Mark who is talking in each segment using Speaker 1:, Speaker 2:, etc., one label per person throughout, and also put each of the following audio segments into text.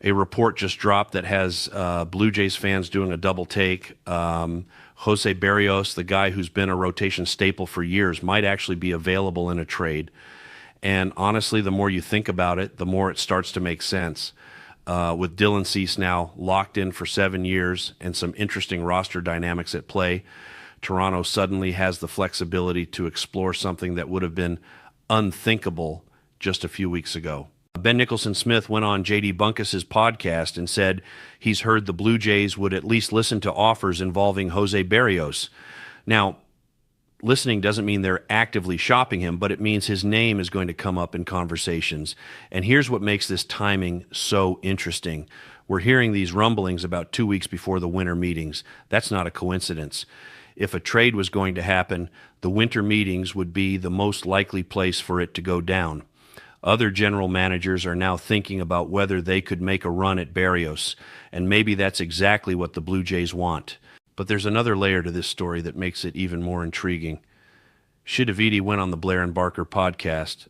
Speaker 1: A report just dropped that has Blue Jays fans doing a double take. Jose Berrios, the guy who's been a rotation staple for years, might actually be available in a trade. And honestly, the more you think about it, the more it starts to make sense. With Dylan Cease now locked in for 7 years and some interesting roster dynamics at play, Toronto suddenly has the flexibility to explore something that would have been unthinkable just a few weeks ago. Ben Nicholson-Smith went on J.D. Bunkis' podcast and said he's heard the Blue Jays would at least listen to offers involving Jose Berrios. Now, listening doesn't mean they're actively shopping him, but it means his name is going to come up in conversations. And here's what makes this timing so interesting. We're hearing these rumblings about 2 weeks before the winter meetings. That's not a coincidence. If a trade was going to happen, the winter meetings would be the most likely place for it to go down. Other general managers are now thinking about whether they could make a run at Berrios, and maybe that's exactly what the Blue Jays want. But there's another layer to this story that makes it even more intriguing. Shea Davidi went on the Blair and Barker podcast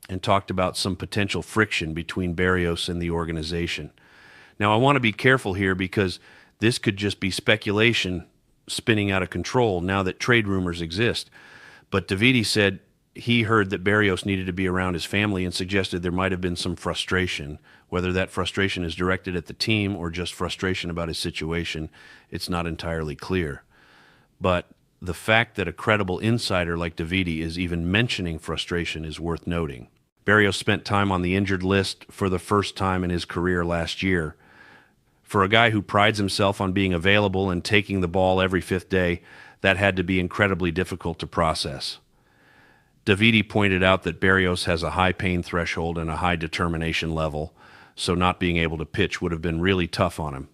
Speaker 1: and talked about some potential friction between Berrios and the organization. Now, I want to be careful here because this could just be speculation spinning out of control now that trade rumors exist. But Davidi said he heard that Berrios needed to be around his family and suggested there might have been some frustration. Whether that frustration is directed at the team or just frustration about his situation, it's not entirely clear. But the fact that a credible insider like Davidi is even mentioning frustration is worth noting. Berrios spent time on the injured list for the first time in his career last year. For a guy who prides himself on being available and taking the ball every fifth day, that had to be incredibly difficult to process. Davidi pointed out that Berrios has a high pain threshold and a high determination level, so not being able to pitch would have been really tough on him.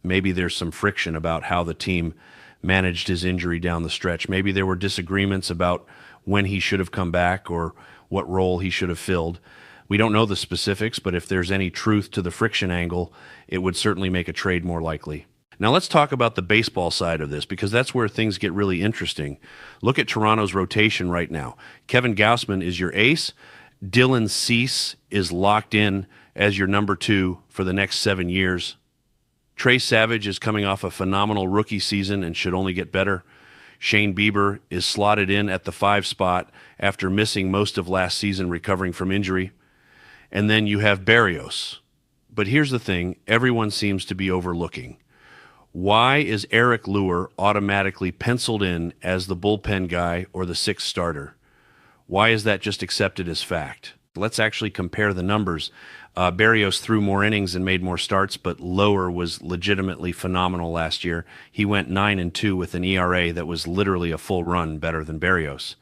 Speaker 1: Maybe there's some friction about how the team managed his injury down the stretch. Maybe there were disagreements about when he should have come back or what role he should have filled. We don't know the specifics, but if there's any truth to the friction angle, it would certainly make a trade more likely. Now let's talk about the baseball side of this, because that's where things get really interesting. Look at Toronto's rotation right now. Kevin Gausman is your ace. Dylan Cease is locked in as your number 2 for the next 7 years. Trey Savage is coming off a phenomenal rookie season and should only get better. Shane Bieber is slotted in at the 5 spot after missing most of last season recovering from injury. And then you have Berrios. But here's the thing everyone seems to be overlooking. Why is Eric Luer automatically penciled in as the bullpen guy or the 6th starter? Why is that just accepted as fact? Let's actually compare the numbers. Berrios threw more innings and made more starts, but Luer was legitimately phenomenal last year. He went 9-2 with an ERA that was literally a full run better than Berrios.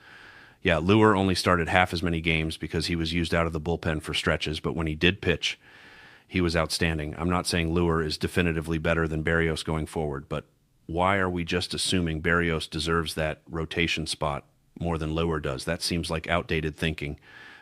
Speaker 1: Yeah, Luer only started half as many games because he was used out of the bullpen for stretches, but when he did pitch, he was outstanding. I'm not saying Luer is definitively better than Berrios going forward, but why are we just assuming Berrios deserves that rotation spot more than Luer does? That seems like outdated thinking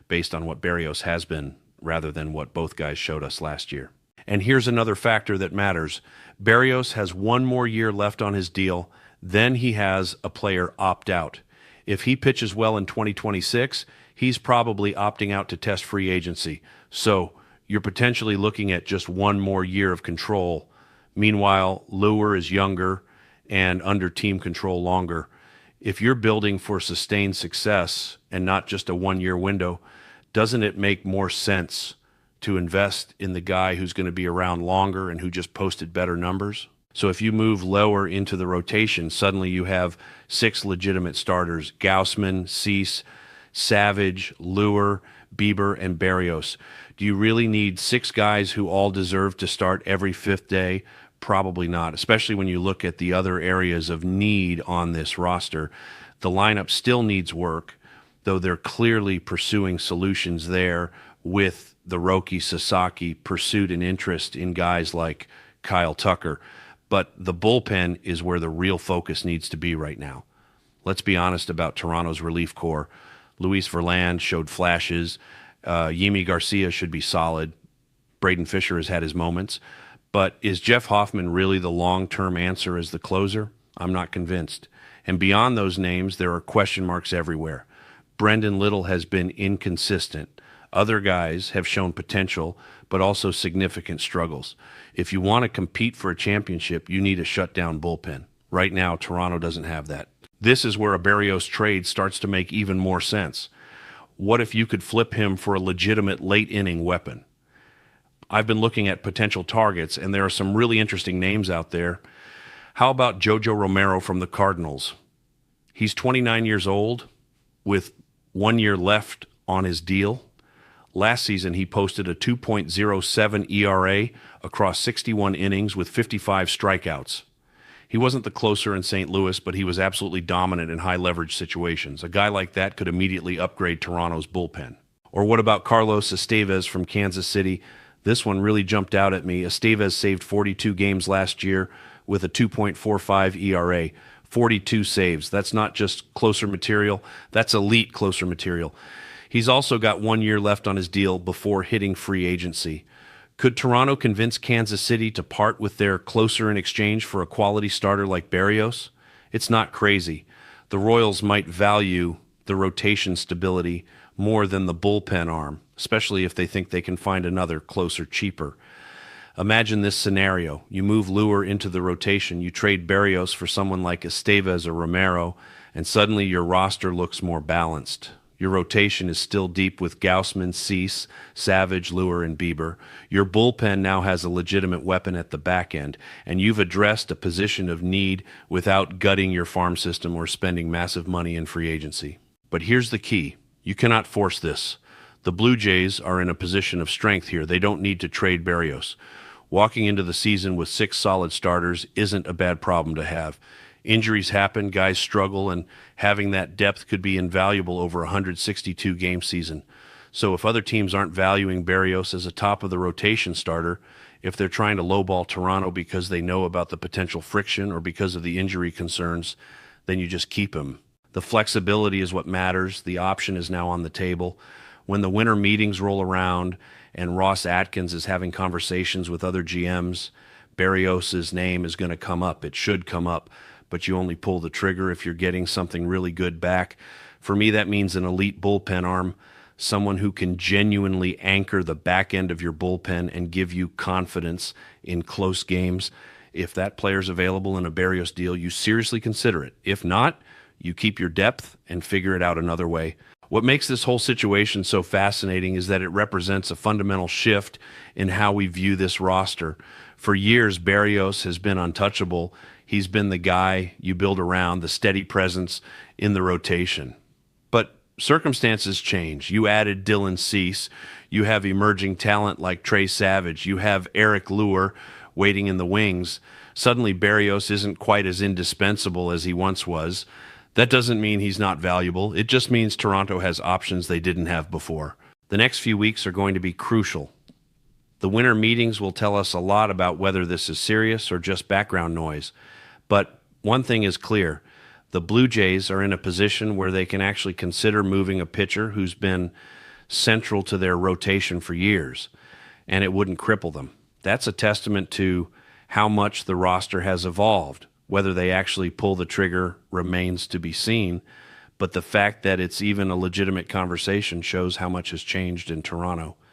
Speaker 1: based on what Berrios has been rather than what both guys showed us last year. And here's another factor that matters. Berrios has 1 more year left on his deal, then he has a player opt out. If he pitches well in 2026, he's probably opting out to test free agency. So you're potentially looking at just 1 more year of control. Meanwhile, Luer is younger and under team control longer. If you're building for sustained success and not just a 1-year window, doesn't it make more sense to invest in the guy who's going to be around longer and who just posted better numbers? So if you move lower into the rotation, suddenly you have 6 legitimate starters: Gausman, Cease, Savage, Luer, Bieber, and Berrios. Do you really need 6 guys who all deserve to start every 5th day? Probably not, especially when you look at the other areas of need on this roster. The lineup still needs work, though they're clearly pursuing solutions there with the Roki Sasaki pursuit and interest in guys like Kyle Tucker. But the bullpen is where the real focus needs to be right now. Let's be honest about Toronto's relief corps. Luis Verland showed flashes. Yimi Garcia should be solid. Braden Fisher has had his moments. But is Jeff Hoffman really the long-term answer as the closer? I'm not convinced. And beyond those names, there are question marks everywhere. Brendan Little has been inconsistent. Other guys have shown potential, but also significant struggles. If you want to compete for a championship, you need a shutdown bullpen. Right now, Toronto doesn't have that. This is where a Berrios trade starts to make even more sense. What if you could flip him for a legitimate late inning weapon? I've been looking at potential targets, and there are some really interesting names out there. How about Jojo Romero from the Cardinals? He's 29 years old with 1 year left on his deal. Last season, he posted a 2.07 ERA across 61 innings with 55 strikeouts. He wasn't the closer in St. Louis, but he was absolutely dominant in high-leverage situations. A guy like that could immediately upgrade Toronto's bullpen. Or what about Carlos Estevez from Kansas City? This one really jumped out at me. Estevez saved 42 games last year with a 2.45 ERA. 42 saves. That's not just closer material. That's elite closer material. He's also got 1 year left on his deal before hitting free agency. Could Toronto convince Kansas City to part with their closer in exchange for a quality starter like Berrios? It's not crazy. The Royals might value the rotation stability more than the bullpen arm, especially if they think they can find another closer cheaper. Imagine this scenario. You move Lure into the rotation, you trade Berrios for someone like Estevez or Romero, and suddenly your roster looks more balanced. Your rotation is still deep with Gausman, Cease, Savage, Lure, and Bieber. Your bullpen now has a legitimate weapon at the back end, and you've addressed a position of need without gutting your farm system or spending massive money in free agency. But here's the key. You cannot force this. The Blue Jays are in a position of strength here. They don't need to trade Berrios. Walking into the season with 6 solid starters isn't a bad problem to have. Injuries happen, guys struggle, and having that depth could be invaluable over a 162-game season. So if other teams aren't valuing Berrios as a top-of-the-rotation starter, if they're trying to lowball Toronto because they know about the potential friction or because of the injury concerns, then you just keep him. The flexibility is what matters. The option is now on the table. When the winter meetings roll around and Ross Atkins is having conversations with other GMs, Berrios' name is going to come up. It should come up, but you only pull the trigger if you're getting something really good back. For me, that means an elite bullpen arm, someone who can genuinely anchor the back end of your bullpen and give you confidence in close games. If that player's available in a Berrios deal, you seriously consider it. If not, you keep your depth and figure it out another way. What makes this whole situation so fascinating is that it represents a fundamental shift in how we view this roster. For years, Berrios has been untouchable. He's been the guy you build around, the steady presence in the rotation. But circumstances change. You added Dylan Cease. You have emerging talent like Trey Savage. You have Eric Lure waiting in the wings. Suddenly, Berrios isn't quite as indispensable as he once was. That doesn't mean he's not valuable. It just means Toronto has options they didn't have before. The next few weeks are going to be crucial. The winter meetings will tell us a lot about whether this is serious or just background noise. But one thing is clear. The Blue Jays are in a position where they can actually consider moving a pitcher who's been central to their rotation for years, and it wouldn't cripple them. That's a testament to how much the roster has evolved. Whether they actually pull the trigger remains to be seen, but the fact that it's even a legitimate conversation shows how much has changed in Toronto.